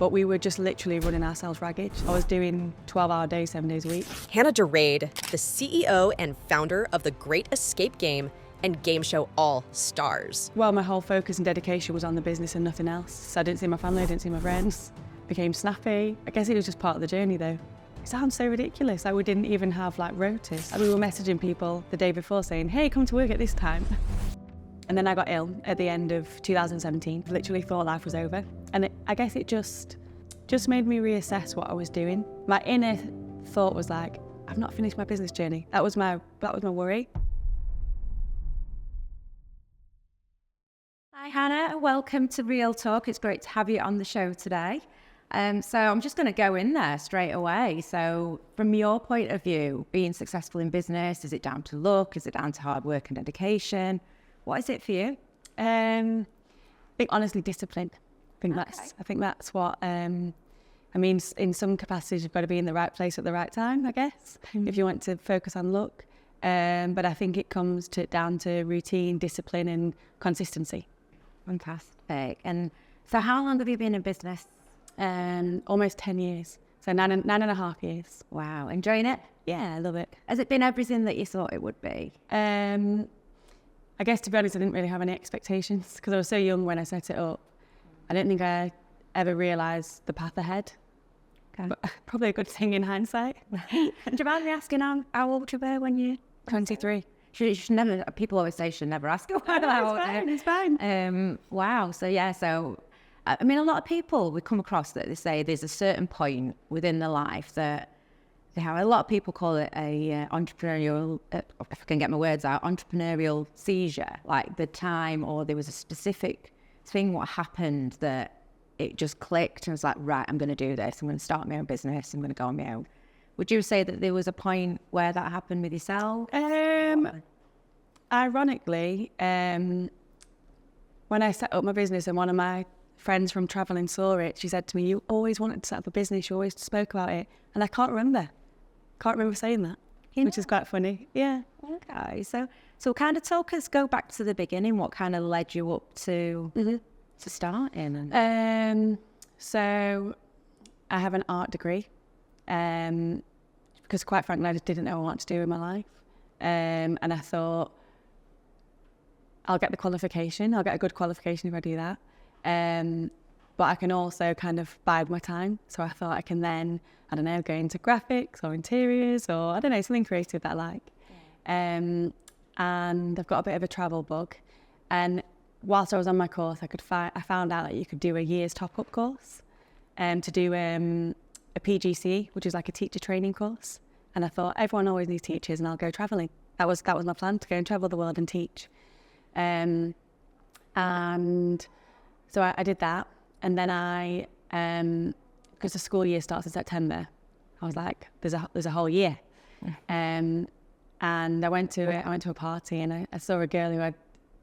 but we were just literally running ourselves ragged. I was doing 12-hour days, 7 days a week. Hannah Duraid, the CEO and founder of the Great Escape Game and Gameshow Allstars. Well, my whole focus and dedication was on the business and nothing else. So I didn't see my family, I didn't see my friends, became snappy. I guess it was just part of the journey though. It sounds so ridiculous. We didn't even have like rotas. We were messaging people the day before saying, hey, come to work at this time. And then I got ill at the end of 2017. Literally thought life was over. And I guess it just made me reassess what I was doing. My inner thought was like, I've not finished my business journey. That was my worry. Hi Hannah, and welcome to Real Talk. It's great to have you on the show today. So I'm just going to go in there straight away. So from your point of view, being successful in business, is it down to luck? Is it down to hard work and dedication? What is it for you? I think honestly, discipline. I think that's what, in some capacities, you've got to be in the right place at the right time, I guess, if you want to focus on luck. But I think it comes down to routine, discipline and consistency. Fantastic. And so how long have you been in business? Almost 10 years. So nine and a half years. Wow. Enjoying it? Yeah, I love it. Has it been everything that you thought it would be? I guess, to be honest, I didn't really have any expectations because I was so young when I set it up. I don't think I ever realised the path ahead. Okay. But probably a good thing in hindsight. Do you mind me asking how old you were when you... 23. You should never, people always say you should never ask. It's fine. Wow. So a lot of people we come across that they say there's a certain point within their life that they have. A lot of people call it a entrepreneurial, if I can get my words out, entrepreneurial seizure. Like the time, or there was a specific thing what happened that it just clicked and was like, right, I'm going to do this. I'm going to start my own business. I'm going to go on my own. Would you say that there was a point where that happened with yourself? Ironically, when I set up my business and one of my friends from travelling saw it, she said to me, you always wanted to set up a business, you always spoke about it. And I can't remember saying that, which is quite funny. Yeah. Okay. So kind of go back to the beginning. What kind of led you up to starting? So I have an art degree. Because quite frankly, I just didn't know what to do in my life. And I thought, I'll get the qualification. I'll get a good qualification if I do that. But I can also kind of bide my time. So I thought I can then, go into graphics or interiors or, something creative that I like. Yeah. And I've got a bit of a travel bug. And whilst I was on my course, I found out that you could do a year's top-up course to do a PGCE, which is like a teacher training course. And I thought, everyone always needs teachers and I'll go travelling. That was my plan, to go and travel the world and teach. And so I did that. And then because the school year starts in September, I was like, there's a whole year. And I went to a party and I saw a girl who I'd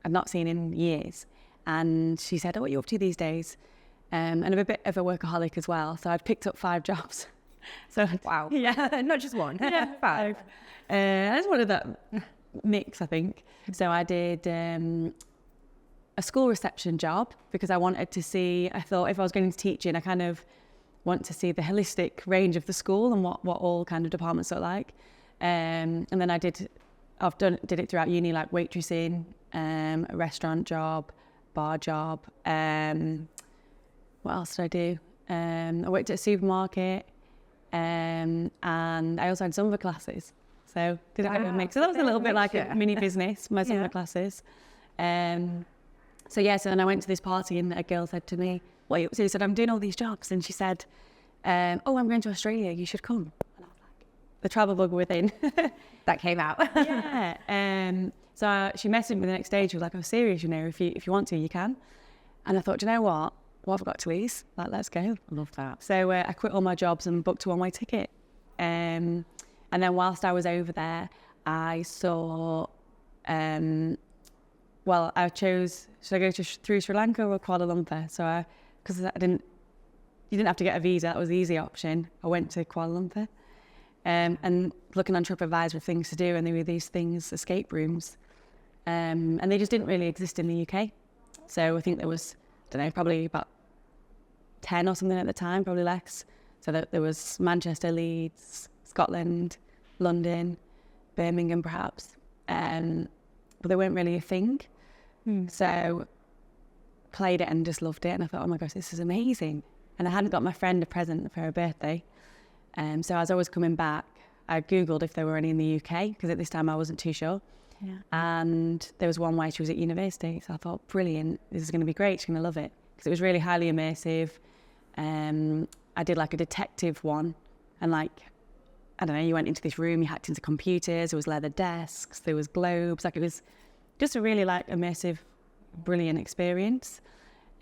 not seen in years. And she said, oh, what are you up to these days? And I'm a bit of a workaholic as well. So I'd picked up 5 jobs. So wow. Yeah. Not just one. Yeah, 5. I just wanted that mix, I think. So I did a school reception job because I wanted to see, I thought if I was going into teaching, I kind of want to see the holistic range of the school and what all kind of departments look like. And then I did it throughout uni, like waitressing, a restaurant job, bar job. What else did I do? I worked at a supermarket, and I also had summer classes. So did a bit of a mix. So that was a little bit like a mini business, my summer classes. So then I went to this party and a girl said to me, what are you up to? I said, I'm doing all these jobs. And she said, I'm going to Australia, you should come. And I was like, the travel bug within. That came out. Yeah. So she messaged me the next day. She was like, oh, serious, if you want to, you can. And I thought, do you know what? What have I got to lose? Like, let's go. I love that. So I quit all my jobs and booked a one-way ticket. And then whilst I was over there, I saw, I chose, should I go through Sri Lanka or Kuala Lumpur? So because you didn't have to get a visa, that was the easy option. I went to Kuala Lumpur and looking on TripAdvisor of things to do, and there were these things, escape rooms, and they just didn't really exist in the UK. So I think there was, probably about 10 or something at the time, probably less. So there was Manchester, Leeds, Scotland, London, Birmingham perhaps. But they weren't really a thing. So played it and just loved it. And I thought, oh my gosh, this is amazing. And I hadn't got my friend a present for her birthday. So as I was coming back, I Googled if there were any in the UK, because at this time I wasn't too sure. Yeah. And there was one where she was at university. So I thought, brilliant, this is going to be great. She's going to love it. Because it was really highly immersive. I did like a detective one. And like, I don't know, you went into this room, you hacked into computers, there was leather desks, there was globes. Like it was just a really like immersive, brilliant experience.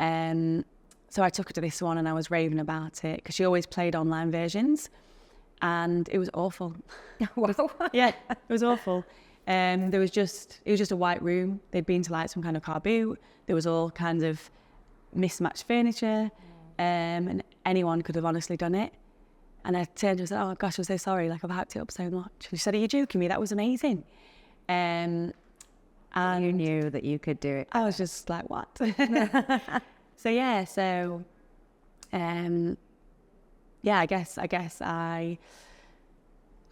So I took her to this one and I was raving about it because she always played online versions and it was awful. Yeah, it was awful. It was just a white room. They'd been to like some kind of car boot. There was all kinds of mismatched furniture, and anyone could have honestly done it. And I turned to her and said, oh gosh, I'm so sorry, like I've hacked it up so much. And she said, are you joking me? That was amazing. And you knew that you could do it. I was just like, what? So I guess I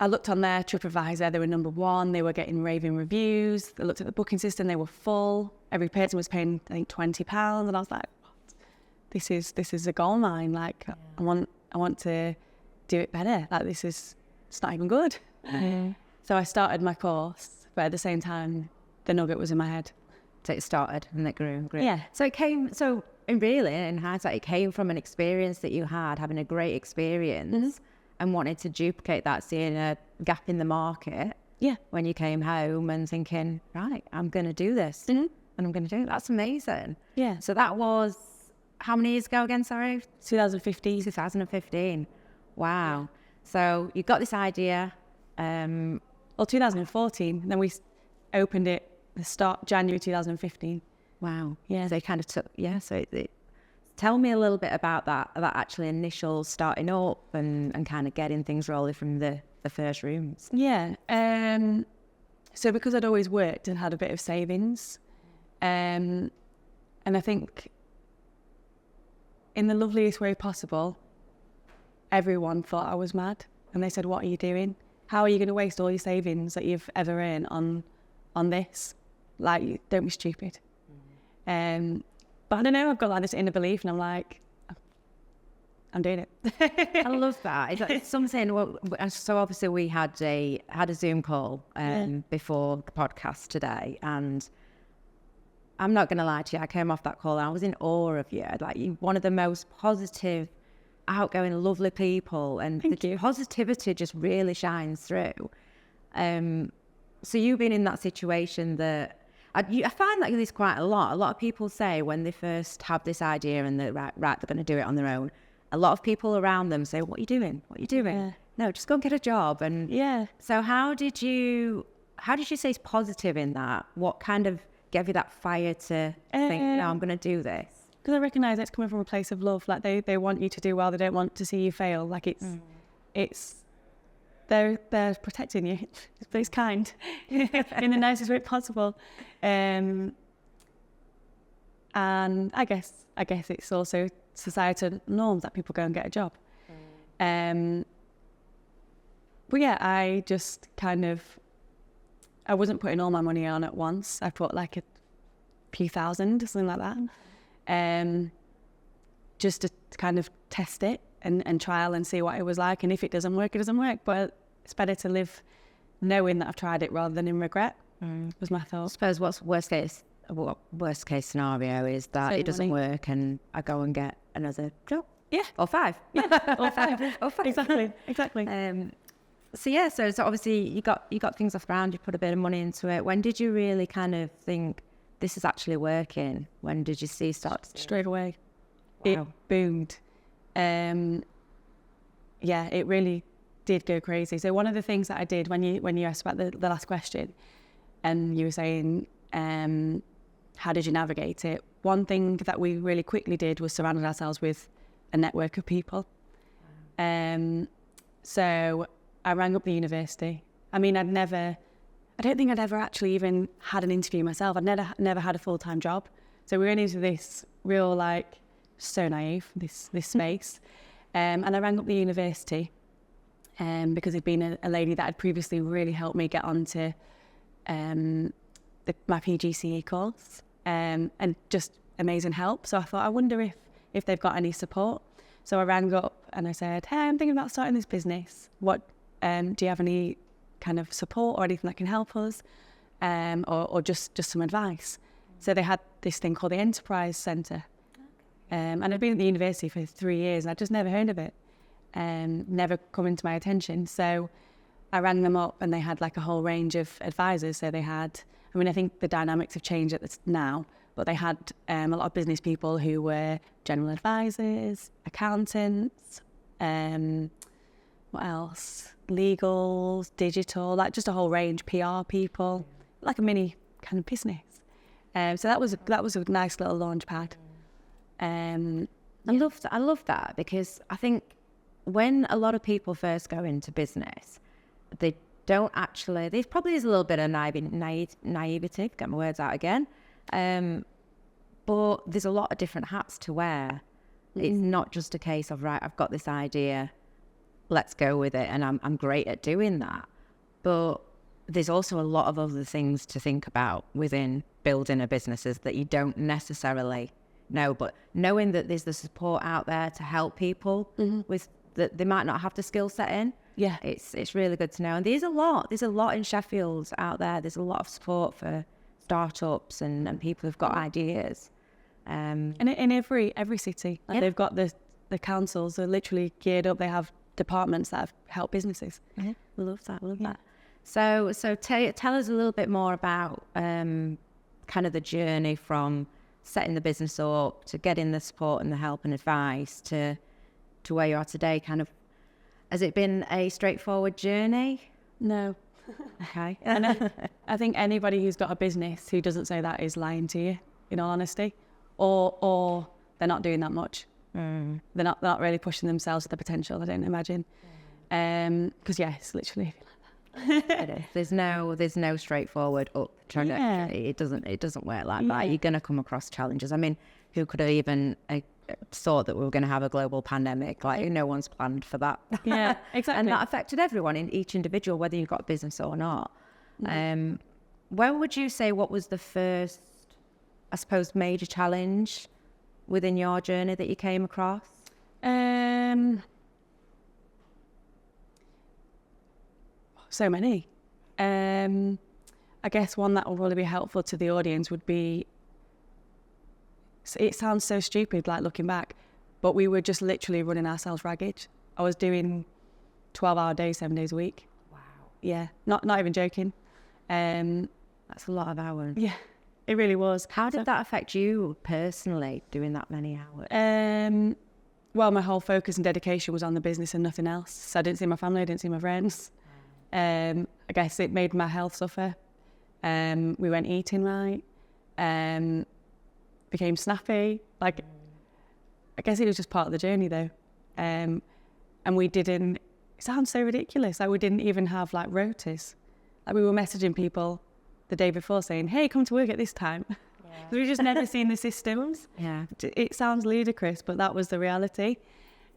looked on their TripAdvisor, they were number 1, they were getting raving reviews. I looked at the booking system, they were full. Every person was paying, I think, £20, and I was like, what? This is a gold mine. Like, yeah. I want to do it better. Like, it's not even good. Mm-hmm. So I started my course, but at the same time, the nugget was in my head. So it started and it grew. Yeah. And really, in hindsight, it came from an experience that you had, having a great experience, and wanted to duplicate that, seeing a gap in the market. Yeah. When you came home and thinking, right, I'm going to do this, and I'm going to do it. That's amazing. Yeah. So that was how many years ago again? Sorry, 2015. 2015. Wow. Yeah. So you got this idea. 2014. And then we opened it the start January 2015. Wow. Yeah. So it kind of took, so tell me a little bit about that actually initial starting up and kind of getting things rolling from the first rooms. Yeah. So because I'd always worked and had a bit of savings, and I think in the loveliest way possible, everyone thought I was mad. And they said, what are you doing? How are you going to waste all your savings that you've ever earned on this? Like, don't be stupid. But I don't know, I've got like this inner belief and I'm like, I'm doing it. I love that. It's something, so obviously we had a Zoom call before the podcast today, and I'm not going to lie to you, I came off that call and I was in awe of you. Like, you're one of the most positive, outgoing, lovely people, and positivity just really shines through. So you've been in that situation that, I find that there's quite a lot. A lot of people say when they first have this idea and they're right, they're going to do it on their own. A lot of people around them say, what are you doing? What are you doing? Yeah. No, just go and get a job. And so how did you stay positive in that? What kind of gave you that fire to think, no, I'm going to do this? Because I recognise it's coming from a place of love. Like they want you to do well. They don't want to see you fail. Like it's they're protecting you, but it's kind in the nicest way possible. And I guess it's also societal norms that people go and get a job. But yeah, I just I wasn't putting all my money on at once. I put like a few thousand or something like that, just to kind of test it and trial and see what it was like. And if it doesn't work, it doesn't work. But it's better to live knowing that I've tried it rather than in regret, was my thought. I suppose what's worst case scenario is that it doesn't work and I go and get another job. Yeah. Or 5. Yeah. Or 5. Or 5. Exactly. So obviously you got things off the ground, you put a bit of money into it. When did you really kind of think this is actually working? When did you see straight away? Wow. It boomed. It really did go crazy. So one of the things that I did when you asked about the last question, and you were saying how did you navigate it? One thing that we really quickly did was surrounded ourselves with a network of people. So I rang up the university. I mean, I don't think I'd ever actually even had an interview myself. I'd never had a full-time job. So we went into this real so naive, this space. And I rang up the university because there'd been a lady that had previously really helped me get onto my PGCE course, and just amazing help. So I thought, I wonder if they've got any support. So I rang up and I said, hey, I'm thinking about starting this business. What do you have any kind of support or anything that can help us, or just some advice? So they had this thing called the Enterprise Centre, and I'd been at the university for 3 years and I'd just never heard of it, never come into my attention. So I rang them up and they had like a whole range of advisors. So they had, I mean, I think the dynamics have changed at this now, but they had a lot of business people who were general advisors, accountants, what else? Legals, digital, like just a whole range, PR people, like a mini kind of business. So that was a nice little launch pad. I love that because I think when a lot of people first go into business, they don't actually, there's probably is a little bit of naivety, get my words out again. But there's a lot of different hats to wear. It's not just a case of, right, I've got this idea, let's go with it, and I'm great at doing that. But there's also a lot of other things to think about within building a business that you don't necessarily know. But knowing that there's the support out there to help people with that they might not have the skill set in, it's really good to know. And there's a lot in Sheffield out there. There's a lot of support for startups and people who've got ideas. And in every city, like they've got the councils are literally geared up. They have departments that have helped businesses. We love that. That. So tell us a little bit more about kind of the journey from setting the business up to getting the support and the help and advice to where you are today. Kind of, has it been a straightforward journey? No. Okay. And I think anybody who's got a business who doesn't say that is lying to you, in all honesty, or they're not doing that much. They're not really pushing themselves to the potential, I don't imagine. Because it's literally like that. There's no straightforward up trajectory. It doesn't work like that. You're going to come across challenges. I mean, who could have even thought that we were going to have a global pandemic? Like, no one's planned for that. Yeah, exactly. And that affected everyone, in each individual, whether you've got a business or not. Where would you say, what was the first, I suppose, major challenge within your journey that you came across? So many. I guess one that will really be helpful to the audience would be, it sounds so stupid, like looking back, but we were just literally running ourselves ragged. I was doing 12-hour days, 7 days a week. Wow. Yeah, not even joking. That's a lot of hours. Yeah, it really was. How did that affect you personally, doing that many hours? Well, my whole focus and dedication was on the business and nothing else. So I didn't see my family, I didn't see my friends. I guess it made my health suffer. We weren't eating right. Became snappy. Like, I guess it was just part of the journey though. And we didn't, it sounds so ridiculous, like we didn't even have like rotas. Like we were messaging people the day before saying, hey, come to work at this time. We've just never seen the systems. Yeah. It sounds ludicrous, but that was the reality.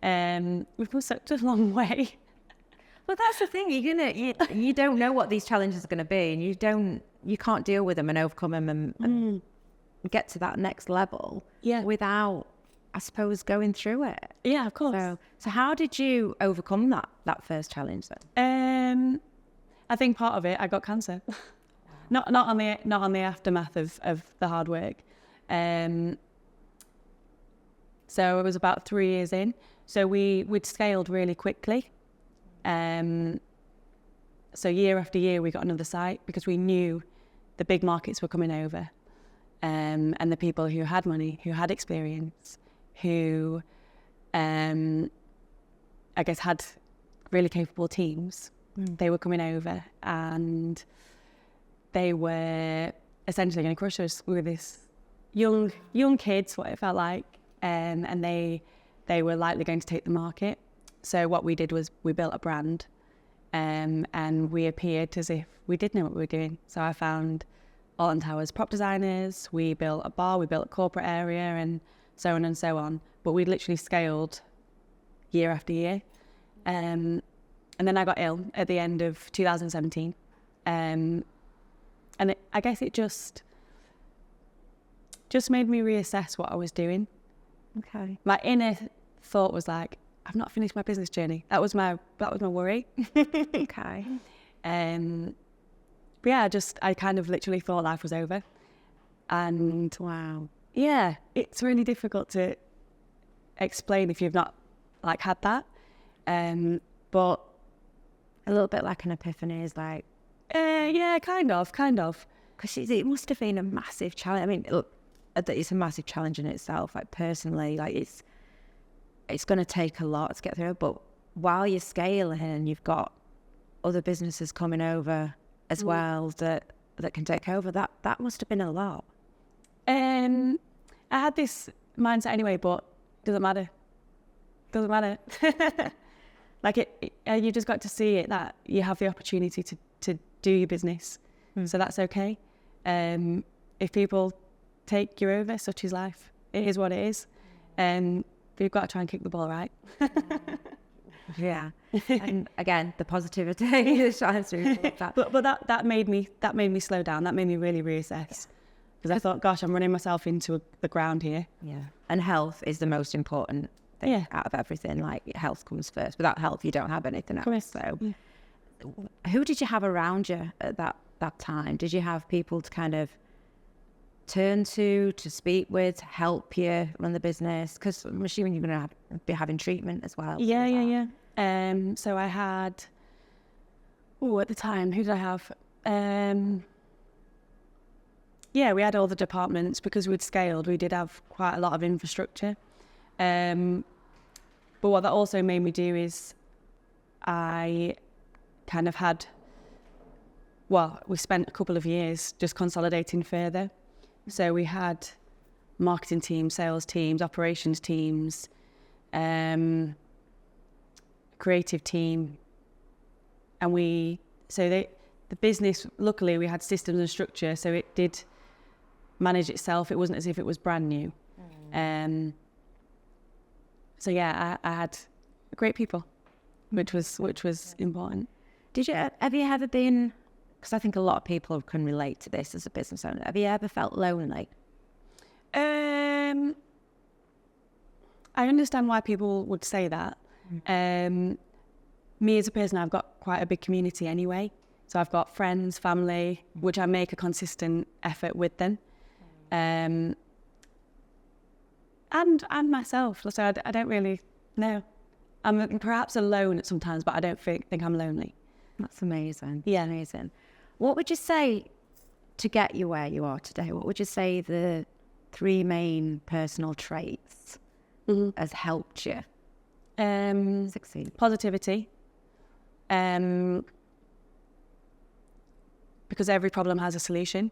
We've come such a long way. Well, that's the thing. You don't know what these challenges are going to be, and you can't deal with them and overcome them and get to that next level without, I suppose, going through it. Yeah, of course. So how did you overcome that first challenge then? I think part of it, I got cancer. Not on the aftermath of the hard work. So it was about 3 years in. So we'd scaled really quickly. So year after year we got another site because we knew the big markets were coming over, and the people who had money, who had experience, who I guess had really capable teams, they were coming over and they were essentially going to crush us. We were this young kids, what it felt like, and they were likely going to take the market. So what we did was we built a brand, and we appeared as if we did know what we were doing. So I found Alton Towers prop designers, we built a bar, we built a corporate area and so on and so on. But we'd literally scaled year after year. And then I got ill at the end of 2017. I guess it just made me reassess what I was doing. Okay. My inner thought was like, I've not finished my business journey. That was my worry. Okay. But yeah, I kind of literally thought life was over. And wow. Yeah, it's really difficult to explain if you've not like had that. But a little bit like an epiphany is like, yeah, kind of. Because it must have been a massive challenge. I mean, look, it's a massive challenge in itself. Like personally, like it's going to take a lot to get through. But while you're scaling and you've got other businesses coming over as well that can take over, that must have been a lot. I had this mindset anyway, but doesn't matter. Like you just got to see it that you have the opportunity to do your business, so that's okay. If people take you over, such is life. It is what it is. But you've got to try and kick the ball right. Yeah. And again, the positivity shines through. But that made me slow down. That made me really reassess. Because I thought, gosh, I'm running myself into the ground here. Yeah. And health is the most important thing out of everything. Like health comes first. Without health, you don't have anything else. Correct. So who did you have around you at that time? Did you have people to kind of turn to speak with, help you run the business? Because I'm assuming you're going to be having treatment as well. Yeah. So I had, at the time, who did I have? Yeah, we had all the departments because we'd scaled. We did have quite a lot of infrastructure. But what that also made me do is I kind of had, we spent a couple of years just consolidating further. So we had marketing teams, sales teams, operations teams, creative team. And the business, luckily we had systems and structure, so it did manage itself. It wasn't as if it was brand new. So yeah, I had great people, which was important. Have you ever been, because I think a lot of people can relate to this as a business owner, have you ever felt lonely? I understand why people would say that. Me as a person, I've got quite a big community anyway. So I've got friends, family, which I make a consistent effort with them. And myself. So I don't really know. I'm perhaps alone at sometimes, but I don't think I'm lonely. That's amazing. Yeah. Amazing. What would you say to get you where you are today? What would you say the 3 main personal traits has helped you succeed? Positivity. Because every problem has a solution.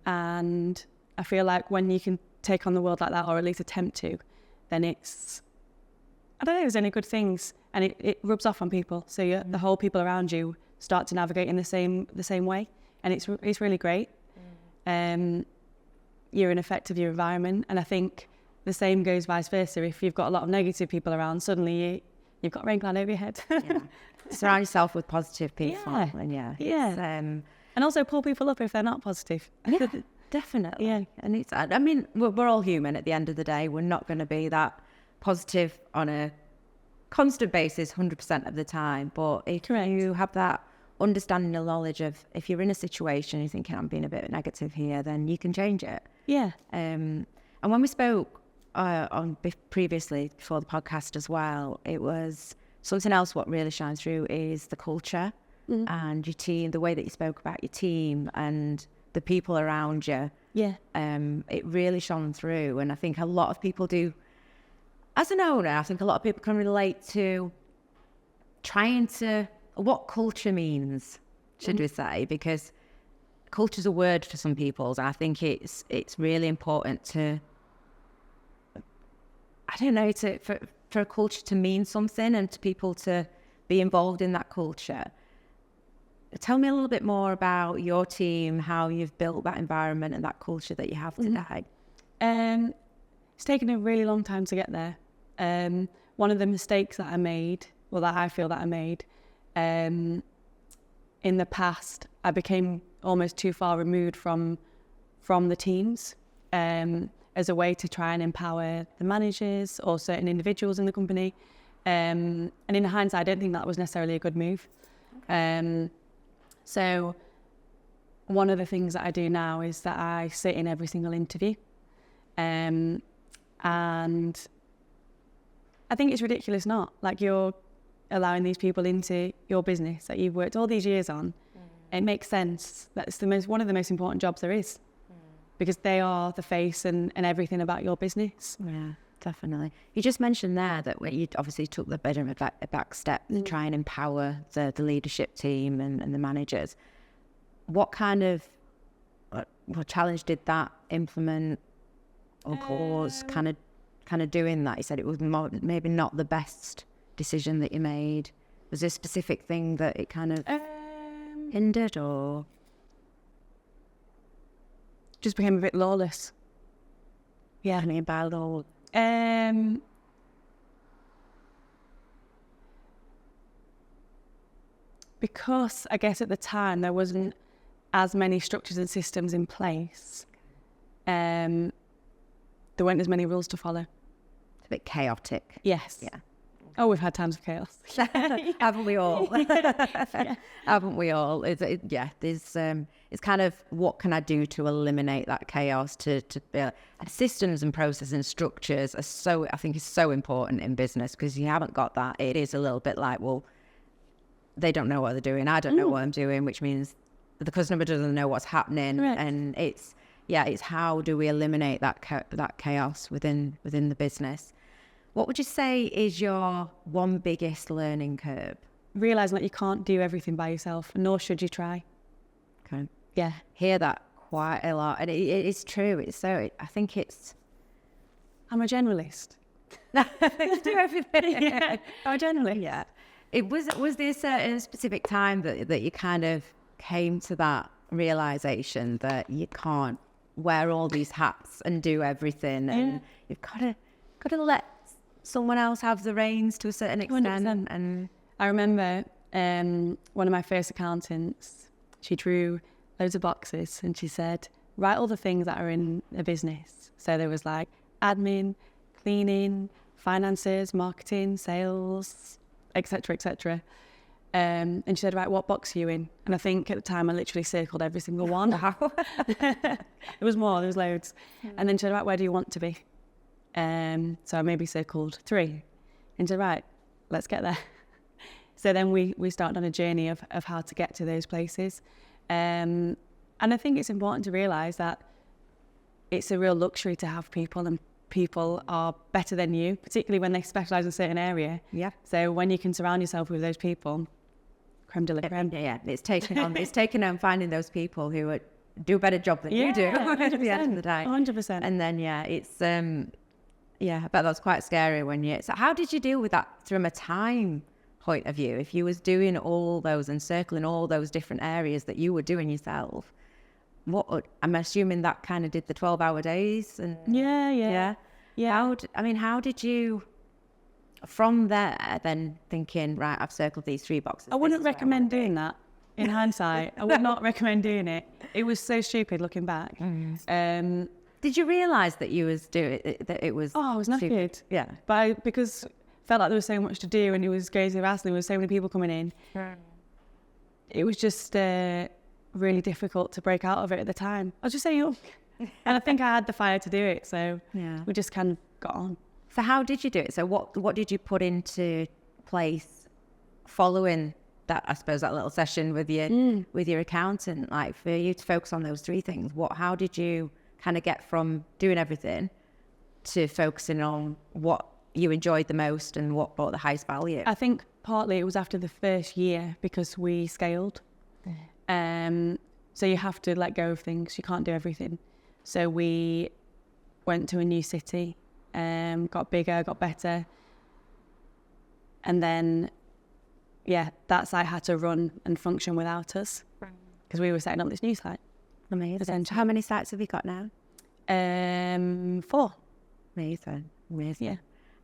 And I feel like when you can take on the world like that, or at least attempt to, then I don't know, there's only good things, and it rubs off on people. So the whole people around you start to navigate in the same way, and it's really great. You're an effect of your environment, and I think the same goes vice versa. If you've got a lot of negative people around, suddenly you've got a rain cloud over your head. Yeah. Surround yourself with positive people. Yeah. And also pull people up if they're not positive. Yeah, definitely. Yeah. And I mean, we're all human at the end of the day. We're not going to be that positive on a constant basis 100% of the time. But if you have that understanding and knowledge of, if you're in a situation you're thinking, I'm being a bit negative here, then you can change it. Yeah. And when we spoke previously before the podcast as well, it was something else what really shines through is the culture and your team, the way that you spoke about your team and the people around you. Yeah. It really shone through, and I think a lot of people do. As an owner, I think a lot of people can relate to trying to what culture means, should we say, because culture's a word for some people, and I think it's really important to, I don't know, for a culture to mean something and to people to be involved in that culture. Tell me a little bit more about your team, how you've built that environment and that culture that you have today. it's taken a really long time to get there. One of the mistakes that I made, well, that I feel that I made, in the past, I became almost too far removed from the teams, as a way to try and empower the managers or certain individuals in the company. And in hindsight, I don't think that was necessarily a good move. So one of the things that I do now is that I sit in every single interview. And I think it's ridiculous not. Like, you're allowing these people into your business that you've worked all these years on. It makes sense. That's one of the most important jobs there is. Because they are the face and everything about your business. Yeah, definitely. You just mentioned there that you obviously took the bit of a back step to try and empower the leadership team and the managers. What kind of what challenge did that implement or cause? Kind of doing that. You said it was maybe not the best decision that you made. Was there a specific thing that it kind of hindered, or just became a bit lawless? Yeah, I mean, about all. Because I guess at the time there wasn't as many structures and systems in place. There weren't as many rules to follow. It's a bit chaotic. Yes. Yeah. Oh, we've had times of chaos. Haven't we all? Yeah. Haven't we all? There's it's kind of, what can I do to eliminate that chaos? Systems and processes and structures are I think is so important in business, because you haven't got that. It is a little bit like, well, they don't know what they're doing. I don't know what I'm doing, which means the customer doesn't know what's happening. Correct. And it's how do we eliminate that chaos within the business? What would you say is your one biggest learning curve? Realising that you can't do everything by yourself, nor should you try. Okay. Yeah. Hear that quite a lot. And it is true. I think it's... I'm a generalist. do everything. Yeah. I'm a generalist. Yeah. Was there a certain specific time that you kind of came to that realisation that you can't wear all these hats and do everything, and you've got to let someone else have the reins to a certain extent? 100%. And I remember one of my first accountants, she drew loads of boxes and she said, write all the things that are in a business. So there was like admin, cleaning, finances, marketing, sales, etc., etc. And she said, right, what box are you in? And I think at the time I literally circled every single one. There was more, there was loads. And then she said, right, where do you want to be? So I maybe circled 3. And said, right, let's get there. So then we started on a journey of how to get to those places. And I think it's important to realise that it's a real luxury to have people, and people are better than you, particularly when they specialise in a certain area. Yeah. So when you can surround yourself with those people, creme de la creme. Yeah, it's taken on finding those people who do a better job than you do at the end of the day. 100%. And then, it's... I bet that's quite scary when you... So how did you deal with that from a time point of view? If you was doing all those and circling all those different areas that you were doing yourself, I'm assuming that kind of did the 12-hour days? And Yeah. How did you, from there, then thinking, right, I've circled these 3 boxes. I wouldn't recommend doing that in hindsight. I would not recommend doing it. It was so stupid looking back. Did you realise that you was doing it, that it was... I was knackered. Yeah. But because felt like there was so much to do and it was crazy fast and there was so many people coming in. It was just really difficult to break out of it at the time. I was just so young. And I think I had the fire to do it, so we just kind of got on. So how did you do it? So what did you put into place following that, I suppose, that little session with your accountant, like for you to focus on those 3 things? How did you kind of get from doing everything to focusing on what you enjoyed the most and what brought the highest value? I think partly it was after the first year because we scaled. So you have to let go of things. You can't do everything. So we went to a new city, got bigger, got better. And then, that site had to run and function without us because we were setting up this new site. Amazing. So how many sites have you got now? 4. Amazing. Yeah.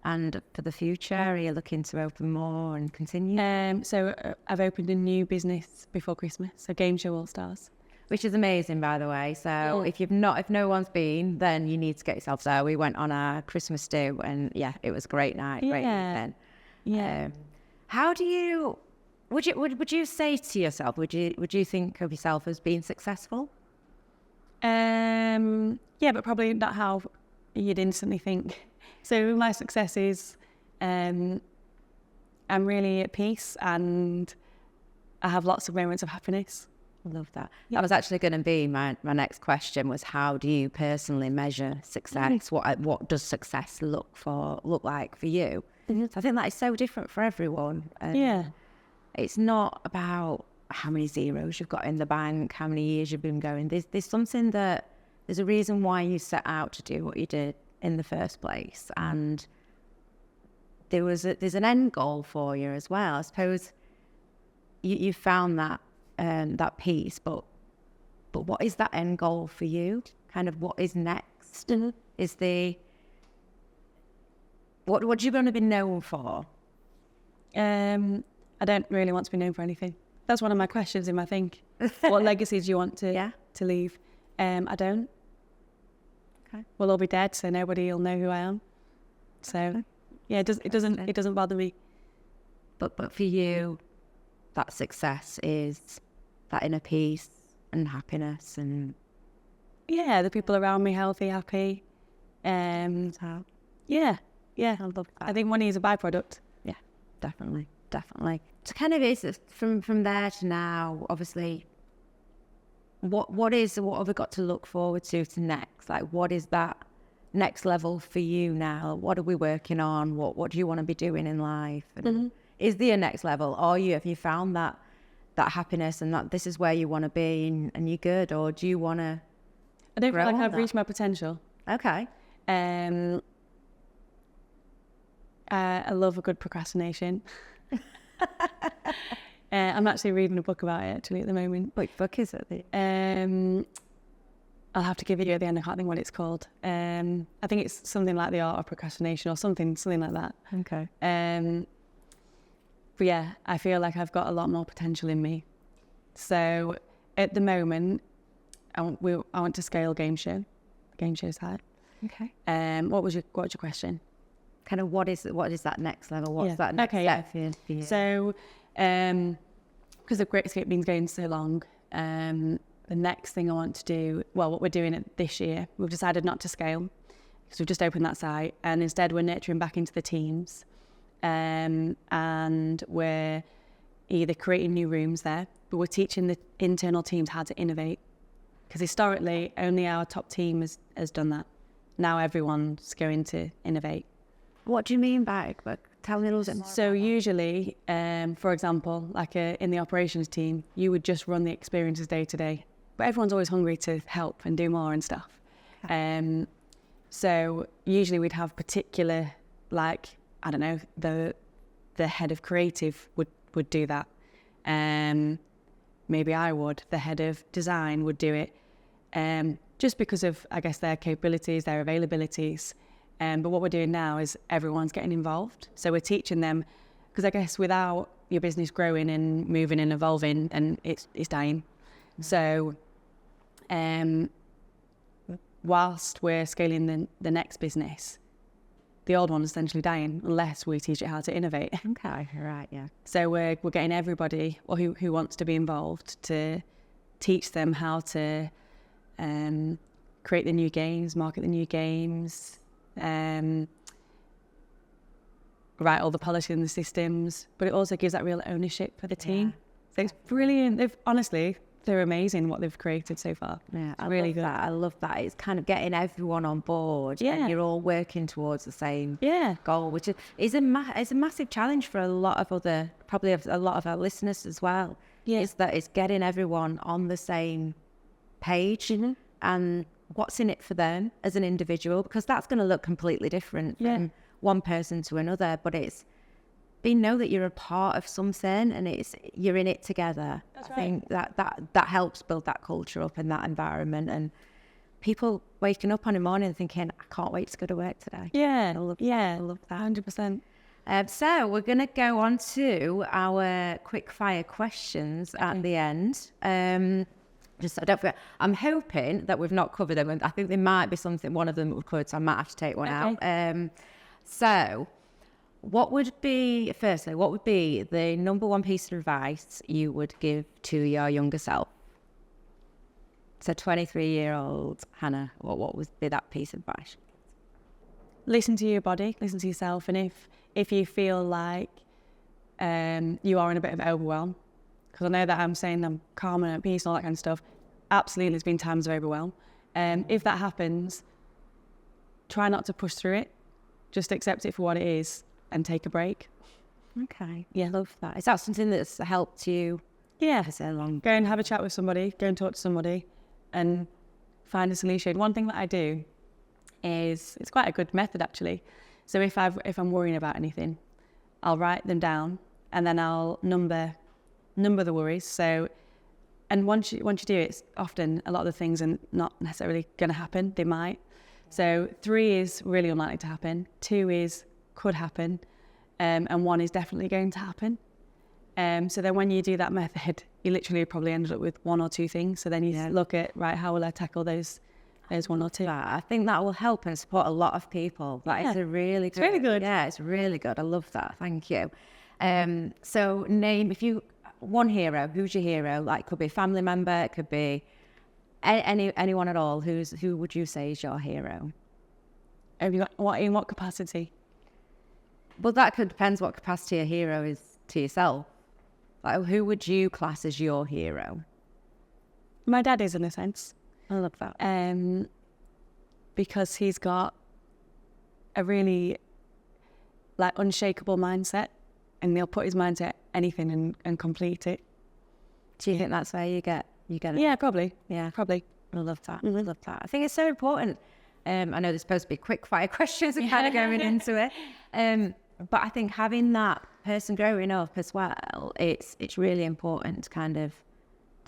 And for the future, are you looking to open more and continue? So I've opened a new business before Christmas, so Gameshow Allstars. Which is amazing, by the way. So if no one's been, then you need to get yourself there. We went on our Christmas do, and yeah, it was a great night, great evening. Yeah. How do you? Would you say to yourself? Would you think of yourself as being successful? Yeah, but probably not how you'd instantly think. So my success is, I'm really at peace and I have lots of moments of happiness. I love that. That was actually going to be my next question, was how do you personally measure success? What does success look like for you? So I think that is so different for everyone. And it's not about how many zeros you've got in the bank, how many years you've been going. There's something there's a reason why you set out to do what you did in the first place, and there's an end goal for you as well. I suppose you found that piece, but what is that end goal for you? Kind of what is next? Is what do you want to be known for? I don't really want to be known for anything. That's one of my questions in my thing. What legacies do you want to leave? I don't. Okay. We'll all be dead, so nobody will know who I am. So yeah, it doesn't bother me. But for you, that success is that inner peace and happiness, and the people around me healthy, happy. Yeah. I love that. I think money is a byproduct. Yeah, definitely. So kind of is from there to now, obviously, what have we got to look forward to next? Like, what is that next level for you now? What are we working on? What do you want to be doing in life? And is there a next level? Have you found that happiness and that this is where you want to be and you're good? Or do you want to I don't feel like I've reached my potential. Okay. I love a good procrastination. I'm actually reading a book about it actually at the moment. What book is it? I'll have to give you at the end. I can't think what it's called. I think it's something like The Art of Procrastination or something like that. Okay. But yeah, I feel like I've got a lot more potential in me. So at the moment, I want to scale Gameshow site. Okay. What was your question? Kind of what is that next level? What's that next step for you? So, because the Great Escape been going so long, the next thing I want to do, what we're doing this year, we've decided not to scale because we've just opened that site, and instead we're nurturing back into the teams, and we're either creating new rooms there, but we're teaching the internal teams how to innovate, because historically only our top team has done that. Now everyone's going to innovate. What do you mean by it? Tell me a little bit more. So usually, for example, like in the operations team, you would just run the experiences day to day, but everyone's always hungry to help and do more and stuff. Okay. So usually we'd have particular, like, I don't know, the head of creative would do that. Maybe I would. The head of design would do it, just because of, I guess, their capabilities, their availabilities. But what we're doing now is everyone's getting involved. So we're teaching them, because I guess without your business growing and moving and evolving, and it's dying. So whilst we're scaling the next business, the old one's essentially dying unless we teach it how to innovate. Okay, right, yeah. So we're getting everybody who wants to be involved to teach them how to create the new games, market the new games, write all the policy in the systems, but it also gives that real ownership for the team. So it's brilliant. They're amazing what they've created so far. Yeah, it's really good. I love that. It's kind of getting everyone on board. Yeah. And you're all working towards the same goal, which is a massive challenge for a lot of our listeners as well. Yeah. Is that it's getting everyone on the same page and what's in it for them as an individual, because that's going to look completely different from one person to another, but know that you're a part of something and you're in it together. That's right. I think that helps build that culture up in that environment, and people waking up on a morning thinking, I can't wait to go to work today. Yeah, I love that. 100%. So we're going to go on to our quick fire questions at the end. Just so I don't forget, I'm hoping that we've not covered them. And I think there might be one of them that we've covered, so I might have to take one out. So what would be the number one piece of advice you would give to your younger self? So 23-year-old Hannah, what would be that piece of advice? Listen to your body, listen to yourself. And if you feel like you are in a bit of overwhelm, because I know that I'm saying I'm calm and at peace and all that kind of stuff, absolutely there's been times of overwhelm. If that happens, try not to push through it. Just accept it for what it is and take a break. Okay. Yeah, love that. Is that something that's helped you? Yeah. For so long? Go and have a chat with somebody, go and talk to somebody and find a solution. One thing that I do is, it's quite a good method actually. So if I'm worrying about anything, I'll write them down and then I'll number the worries. So, and once you do it, it's often a lot of the things are not necessarily going to happen. They might. So 3 is really unlikely to happen. 2 is could happen, and 1 is definitely going to happen. So then when you do that method, you literally probably ended up with 1 or 2 things. So then you look at, right, how will I tackle those 1 or 2? I think that will help and support a lot of people. That is a really good. It's really good. Yeah, it's really good. I love that. Thank you. So name, if you, one hero, who's your hero? Like, could be a family member, it could be anyone at all. Who would you say is your hero? Have you got, in what capacity? Well, that depends what capacity a hero is to yourself. Like, who would you class as your hero? My dad is, in a sense. I love that. Because he's got a really unshakable mindset, and he'll put his mind to anything and complete it. Do you think that's where you get it? Yeah, probably. Yeah, probably. I love that. I love that. I think it's so important. I know there's supposed to be quick fire questions and kind of going into it. But I think having that person growing up as well, it's really important to kind of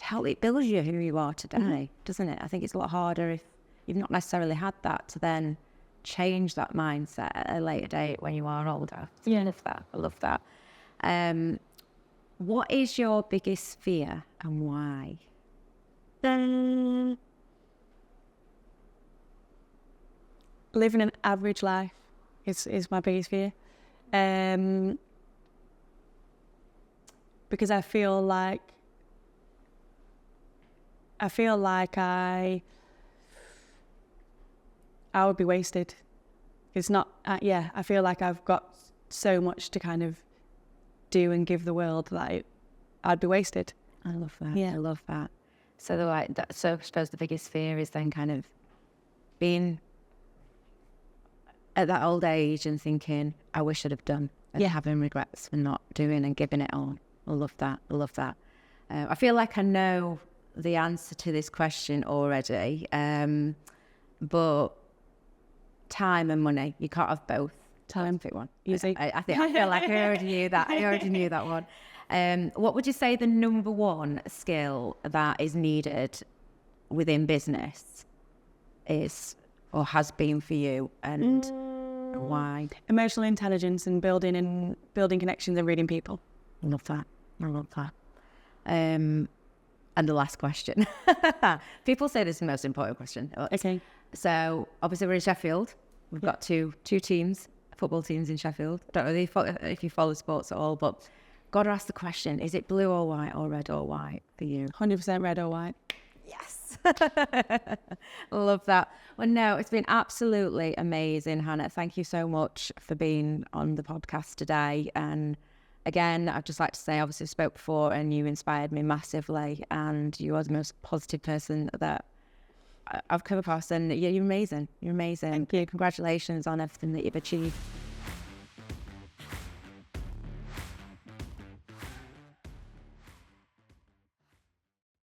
help it build you who you are today, doesn't it? I think it's a lot harder if you've not necessarily had that to then change that mindset at a later date when you are older. So I love that. I love that. What is your biggest fear and why? Living an average life is my biggest fear. Because I feel like I would be wasted. It's not, I feel like I've got so much to kind of do and give the world that I'd be wasted. I love that. Yeah. I love that. So so I suppose the biggest fear is then kind of being at that old age and thinking, I wish I'd have done. And having regrets for not doing and giving it all. I love that. I love that. I feel like I know the answer to this question already, but time and money, you can't have both. Time. Pick one. Easy. I feel like I already knew that. I already knew that one. What would you say the number one skill that is needed within business is or has been for you, and why? Emotional intelligence and building connections and reading people. I love that. I love that. And the last question. People say this is the most important question. Okay. So obviously we're in Sheffield. We've got two teams, football teams in Sheffield. I don't know if you follow sports at all, but got to ask the question, is it blue or white or red or white for you? 100% red or white. Yes. Love that. Well, no, it's been absolutely amazing, Hannah. Thank you so much for being on the podcast today. And again, I'd just like to say, obviously I spoke before and you inspired me massively, and you are the most positive person that I've come across, and you're amazing. You're amazing. Thank you. Congratulations on everything that you've achieved.